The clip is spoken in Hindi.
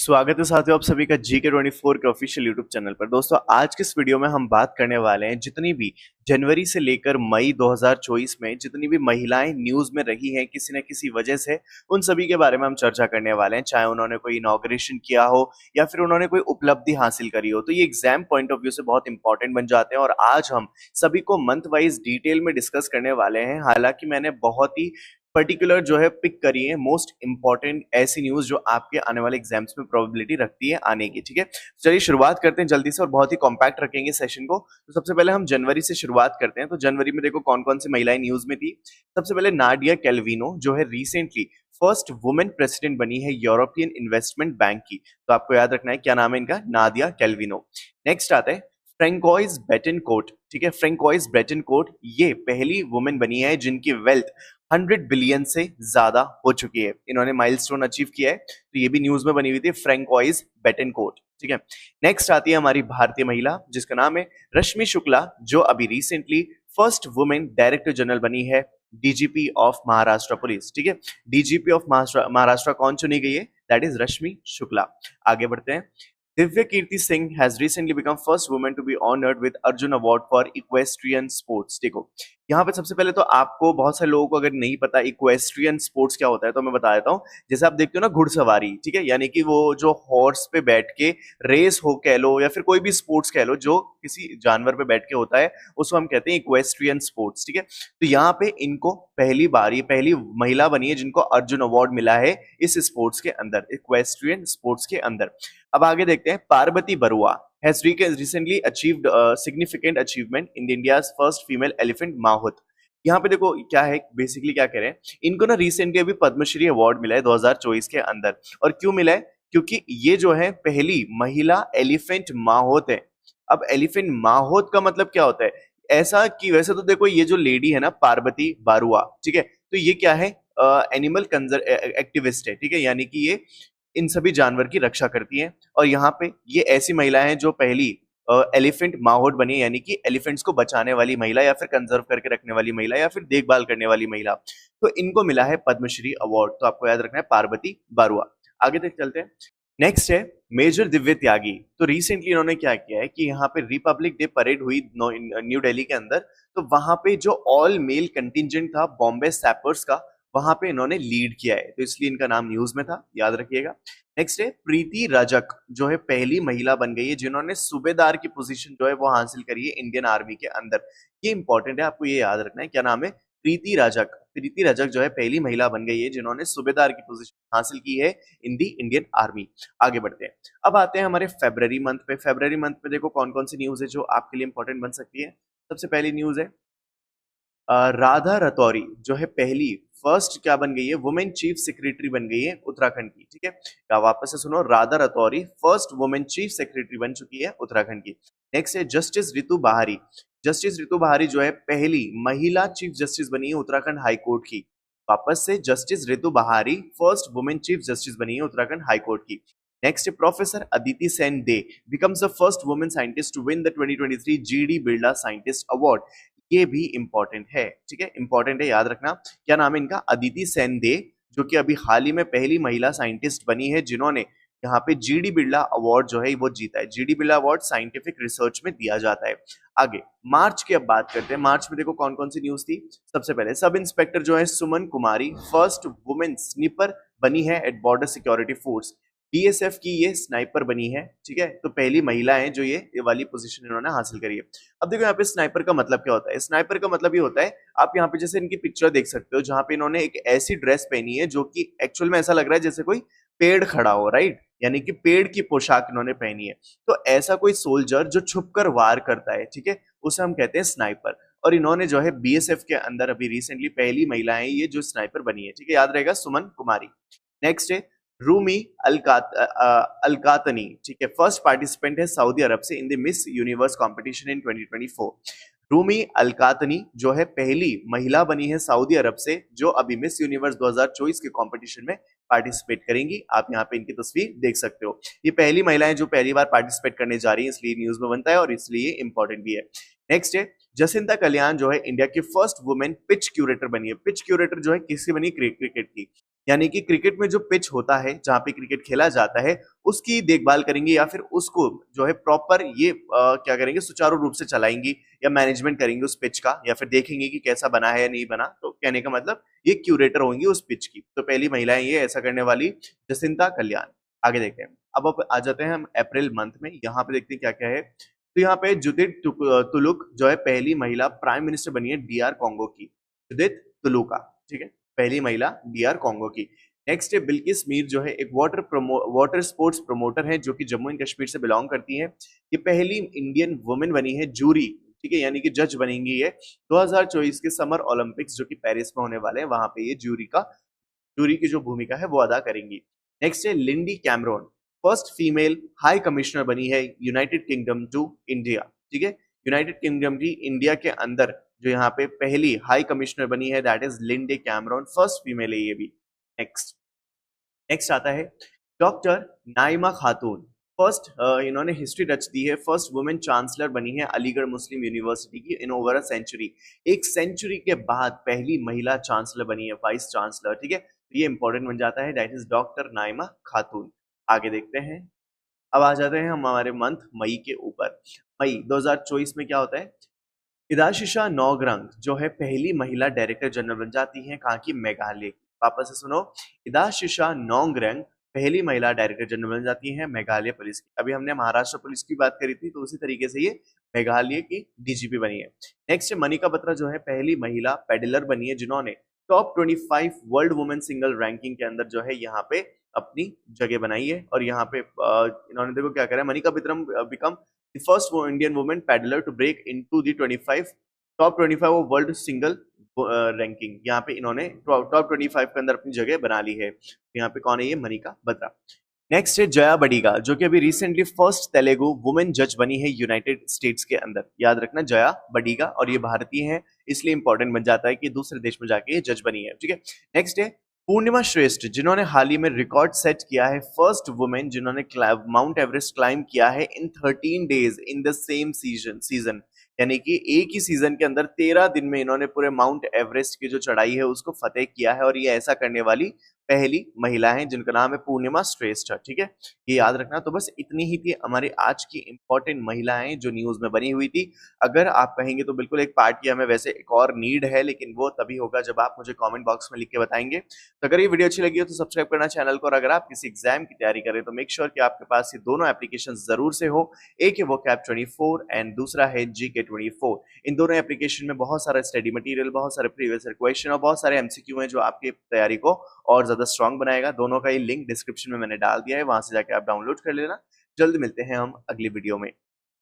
स्वागत है साथियों आप सभी का GK24 के ऑफिशियल यूट्यूब चैनल पर। दोस्तों आज के इस वीडियो में हम बात करने वाले हैं जितनी भी जनवरी से लेकर मई 2024 में जितनी भी महिलाएं न्यूज में रही हैं किसी न किसी वजह से, उन सभी के बारे में हम चर्चा करने वाले हैं। चाहे उन्होंने कोई इनॉग्रेशन किया हो या फिर उन्होंने कोई उपलब्धि हासिल करी हो, तो ये एग्जाम पॉइंट ऑफ व्यू से बहुत इंपॉर्टेंट बन जाते हैं और आज हम सभी को मंथ वाइज डिटेल में डिस्कस करने वाले हैं। हालांकि मैंने बहुत ही पर्टिकुलर जो है पिक करी है मोस्ट इंपॉर्टेंट ऐसी न्यूज जो आपके आने वाले एग्जाम्स में प्रोबेबिलिटी रखती है आने की। ठीक है, चलिए शुरुआत करते हैं जल्दी से और बहुत ही कॉम्पैक्ट रखेंगे सेशन को। तो सबसे पहले हम जनवरी से शुरुआत करते हैं। तो जनवरी में देखो कौन कौन सी महिलाएं न्यूज में थी। सबसे पहले नाडिया कैल्विनो जो है रिसेंटली फर्स्ट वुमेन प्रेसिडेंट बनी है यूरोपियन इन्वेस्टमेंट बैंक की। तो आपको याद रखना है क्या नाम है इनका, नादिया कैल्विनो। नेक्स्ट आता है फ्रेंकोइज बेटनकोर्ट। ठीक है, फ्रेंकोइज बेटनकोर्ट ये पहली वुमेन बनी है जिनकी वेल्थ 100 बिलियन से ज्यादा हो चुकी है। इन्होंने माइलस्टोन अचीव किया है, तो ये भी न्यूज में बनी हुई थी, फ्रेंकोइज बेटनकोर्ट। ठीक है, नेक्स्ट आती है हमारी भारतीय महिला जिसका नाम है रश्मि शुक्ला, जो अभी recently first women director general बनी है डीजीपी ऑफ महाराष्ट्र पुलिस। ठीक है, डीजीपी ऑफ महाराष्ट्र कौन चुनी गई है, दैट इज रश्मि शुक्ला। आगे बढ़ते हैं। Divya Kirti Singh has recently become first woman to be honored with Arjun Award for equestrian sports। देखो यहाँ पे सबसे पहले तो आपको बहुत सारे लोगों को अगर नहीं पता इक्वेस्ट्रियन स्पोर्ट्स क्या होता है तो मैं बता देता हूँ। जैसे आप देखते हो ना घुड़सवारी, ठीक है, यानी कि वो जो हॉर्स पे बैठ के रेस हो कह लो या फिर कोई भी स्पोर्ट्स कह लो जो किसी जानवर पे बैठ के होता है, उसको हम कहते हैं इक्वेस्ट्रियन स्पोर्ट्स। ठीक है, तो यहाँ पे इनको पहली बार ये पहली महिला बनी है जिनको अर्जुन अवार्ड मिला है इस स्पोर्ट्स के अंदर, इक्वेस्ट्रियन स्पोर्ट्स के अंदर। अब आगे देखते हैं। Parvati Barua has recently achieved a significant achievement in India's first female elephant माहुत। यहाँ पे देखो क्या है, बेसिकली क्या कह रहे हैं, इनको ना रिसेंटली अभी पद्मश्री अवार्ड मिला है 2024 के अंदर। और क्यों मिला है, क्योंकि ये जो है पहली महिला एलिफेंट माहोत है। अब एलिफेंट माहोत का मतलब क्या होता है, ऐसा कि वैसे तो देखो ये जो लेडी है ना पार्वती बारुआ, ठीक है, तो ये क्या है, एनिमल एक्टिविस्ट है। ठीक है, यानी कि ये इन सभी जानवर की रक्षा करती हैं। और यहाँ पे ये ऐसी महिला हैं जो पहली एलिफेंट माहौट बनी, यानी कि एलिफेंट्स को बचाने वाली महिला या फिर कंजर्व करके रखने वाली महिला या फिर देखभाल करने वाली महिला। तो इनको मिला है पद्मश्री अवार्ड। तो आपको याद रखना है पार्वती बारुआ। आगे तक चलते हैं। नेक्स्ट है मेजर दिव्य त्यागी। तो रिसेंटली इन्होंने क्या किया है कि यहाँ पे रिपब्लिक डे परेड हुई न्यू दिल्ली के अंदर। तो वहां पे जो ऑल मेल कंटिजेंट था बॉम्बे सैपर्स का, वहां पे इन्होंने लीड किया है, तो इसलिए इनका नाम न्यूज में था, याद रखिएगा। नेक्स्ट है प्रीति रजक, जो है पहली महिला बन गई है जिन्होंने सूबेदार की पोजीशन जो है वो हासिल करी है इंडियन आर्मी के अंदर। ये इंपॉर्टेंट है, आपको ये याद रखना है, क्या नाम है, प्रीति रजक। प्रीति रजक जो है पहली महिला बन गई है जिन्होंने सूबेदार की पोजीशन हासिल की है इन दी इंडियन आर्मी। आगे बढ़ते हैं। अब आते हैं हमारे फेब्रवरी मंथ पे। फेब्रवरी मंथ पे देखो कौन कौन सी न्यूज है जो आपके लिए इंपॉर्टेंट बन सकती है। सबसे पहली न्यूज है राधा रतौरी जो है पहली फर्स्ट क्या बन गई है, वुमेन चीफ सेक्रेटरी बन गई है उत्तराखंड की। ठीक है, क्या वापस से सुनो, Radha Raturi first women chief secretary बन चुकी है उत्तराखंड की। नेक्स्ट है जस्टिस रितु बहारी। जस्टिस रितु बहारी जो है पहली महिला चीफ जस्टिस बनी है उत्तराखंड हाई कोर्ट की। वापस से जस्टिस रितु बहारी फर्स्ट वुमेन चीफ जस्टिस बनी है उत्तराखंड हाई कोर्ट की। नेक्स्ट है professor Aditi Sen day becomes the first woman scientist to win the 2023 GD Birla scientist award. ये भी इंपॉर्टेंट है, ठीक है, इंपॉर्टेंट है, याद रखना। क्या नाम है इनका, अदिति सेन दे, जो कि अभी हाल ही में पहली महिला साइंटिस्ट बनी है जिन्होंने यहाँ पे जीडी बिरला अवार्ड जो है वो जीता है। GD Birla award scientific research में दिया जाता है। आगे मार्च की अब बात करते हैं। मार्च में देखो कौन कौन सी न्यूज थी। सबसे पहले सब इंस्पेक्टर जो है Suman Kumari first women sniper बनी है at border security force. BSF की ये स्नाइपर बनी है, ठीक है, तो पहली महिला है जो ये वाली पोजीशन इन्होंने हासिल करी है। अब देखो यहाँ पे स्नाइपर का मतलब क्या होता है। स्नाइपर का मतलब ये होता है, आप यहाँ पे जैसे इनकी पिक्चर देख सकते हो जहां पे इन्होंने एक ऐसी ड्रेस पहनी है जो कि एक्चुअल में ऐसा लग रहा है जैसे कोई पेड़ खड़ा हो, राइट, यानी कि पेड़ की पोशाक इन्होंने पहनी है। तो ऐसा कोई सोल्जर जो छुपकर वार करता है, ठीक है, उसे हम कहते हैं स्नाइपर। और इन्होंने जो है बीएसएफ के अंदर अभी रिसेंटली पहली महिला है ये जो स्नाइपर बनी है, ठीक है, याद रहेगा, सुमन कुमारी। नेक्स्ट है रूमी अलकातनी, ठीक है, फर्स्ट पार्टिसिपेंट है सऊदी अरब से in the Miss Universe competition in 2024। Rumy Alqahtani जो है पहली महिला बनी है सऊदी अरब से जो अभी मिस यूनिवर्स 2024 के कंपटीशन में पार्टिसिपेट करेंगी। आप यहाँ पे इनकी तस्वीर देख सकते हो। ये पहली महिला है जो पहली बार पार्टिसिपेट करने जा रही है, इसलिए न्यूज में बनता है और इसलिए इंपॉर्टेंट भी है। नेक्स्ट है जसिंता कल्याण जो है इंडिया की फर्स्ट वुमेन पिच क्यूरेटर बनी है। पिच क्यूरेटर जो है किसकी बनी, क्रिकेट की। यानी कि क्रिकेट में जो पिच होता है जहां पे क्रिकेट खेला जाता है उसकी देखभाल करेंगी या फिर उसको जो है प्रॉपर ये क्या करेंगे, सुचारू रूप से चलाएंगी या मैनेजमेंट करेंगे उस पिच का, या फिर देखेंगे कि कैसा बना है या नहीं बना। तो कहने का मतलब ये क्यूरेटर होंगी उस पिच की। तो पहली महिलाएं ये ऐसा करने वाली जसिंता कल्याण। आगे देखते हैं। अब आ जाते हैं हम अप्रैल मंथ में। यहाँ पे देखते हैं क्या क्या है। तो यहाँ पे जुदित तुलुक जो है पहली महिला प्राइम मिनिस्टर बनी है डीआर कॉन्गो की। जुदित तुलुका, ठीक है, पहली महिला डीआर कॉन्गो की। नेक्स्ट है बिल्किस मीर, जो है एक वाटर स्पोर्ट्स प्रमोटर है जो कि जम्मू एंड कश्मीर से बिलोंग करती है। ये पहली इंडियन वुमेन बनी है जूरी, ठीक है, यानी कि जज बनेंगी ये 2024 के समर ओलंपिक्स जो कि पेरिस में होने वाले हैं, वहां पे ये जूरी की जो भूमिका है वो अदा करेंगी। नेक्स्ट है Lindy Cameron, first female high commissioner बनी है यूनाइटेड किंगडम टू इंडिया, ठीक है, यूनाइटेड किंगडम की इंडिया के अंदर जो यहाँ पे पहली हाई कमिश्नर बनी है that is Linde Cameron, first female है ये भी। नेक्स्ट नेक्स्ट आता है डॉक्टर नाइमा खातून, फर्स्ट इन्होंने हिस्ट्री रच दी है, फर्स्ट वुमेन चांसलर बनी है अलीगढ़ मुस्लिम यूनिवर्सिटी की इन ओवर अ सेंचुरी। एक सेंचुरी के बाद पहली महिला चांसलर बनी है, वाइस चांसलर, ठीक है, तो ये इंपॉर्टेंट बन जाता है, दैट इज डॉक्टर नाइमा खातून। आगे देखते हैं। अब आ जाते हैं हम हमारे मंथ मई के ऊपर। मई 2024 में क्या होता है। इदाशिशा नौगरंग जो है पहली महिला डायरेक्टर जनरल बन जाती हैं, कहाँ की, मेघालय की। वापस से सुनो, इदाशिशा नौगरंग पहली महिला डायरेक्टर जनरल बन जाती हैं मेघालय पुलिस की। अभी हमने महाराष्ट्र पुलिस की बात करी थी, तो उसी तरीके से ये मेघालय की डीजीपी बनी है। नेक्स्ट मनिका बत्रा जो है पहली महिला पेडलर बनी है जिन्होंने top 25 world women single ranking के अंदर जो है यहाँ पे अपनी जगह बनाई है। और यहाँ पे इन्होंने देखो क्या करा है, Manika Bikram become the first Indian woman paddler to break into the 25 top 25 of world single ranking. यहाँ पे इन्होंने टॉप 25 के अंदर अपनी जगह बना ली है। यहाँ पे कौन है, ये मनिका बत्रा। नेक्स्ट है जया बडीगा जो कि अभी रिसेंटली फर्स्ट तेलुगु वुमेन जज बनी है यूनाइटेड स्टेट्स के अंदर। याद रखना जया बडीगा, और ये भारतीय है इसलिए इंपॉर्टेंट बन जाता है कि दूसरे देश में जाके ये जज बनी है, ठीक है। नेक्स्ट है पूर्णिमा श्रेष्ठ जिन्होंने हाल ही में रिकॉर्ड सेट किया है, फर्स्ट वुमेन जिन्होंने माउंट एवरेस्ट क्लाइम किया है इन 13 days in the same season, यानी कि एक ही सीजन के अंदर 13 दिन में इन्होंने पूरे माउंट एवरेस्ट की जो चढ़ाई है उसको फतेह किया है। और ये ऐसा करने वाली पहली महिला है जिनका नाम है पूर्णिमा श्रेष्ठ, ठीक है, ये याद रखना। तो बस इतनी ही थी हमारी आज की इंपॉर्टेंट महिलाएं जो न्यूज में बनी हुई थी। अगर आप कहेंगे तो बिल्कुल एक पार्ट की हमें वैसे एक और नीड है, लेकिन वो तभी होगा जब आप मुझे कमेंट बॉक्स में लिख के बताएंगे। तो अगर ये वीडियो अच्छी लगी हो तो सब्सक्राइब करना चैनल को, और अगर आप किसी एग्जाम की तैयारी करें तो मेक श्योर कि आपके पास ये दोनों एप्लीकेशन जरूर से हो। एक है vocab 24 एंड दूसरा है GK 24। इन दोनों एप्लीकेशन में बहुत सारा स्टडी मटेरियल, बहुत सारे प्रीवियस क्वेश्चन और बहुत सारे MCQ हैं जो आपकी तैयारी को और ज्यादा स्ट्रांग बनाएगा। दोनों का ही लिंक डिस्क्रिप्शन में मैंने डाल दिया है, वहां से जाके आप डाउनलोड कर लेना। जल्द मिलते हैं हम अगली वीडियो में।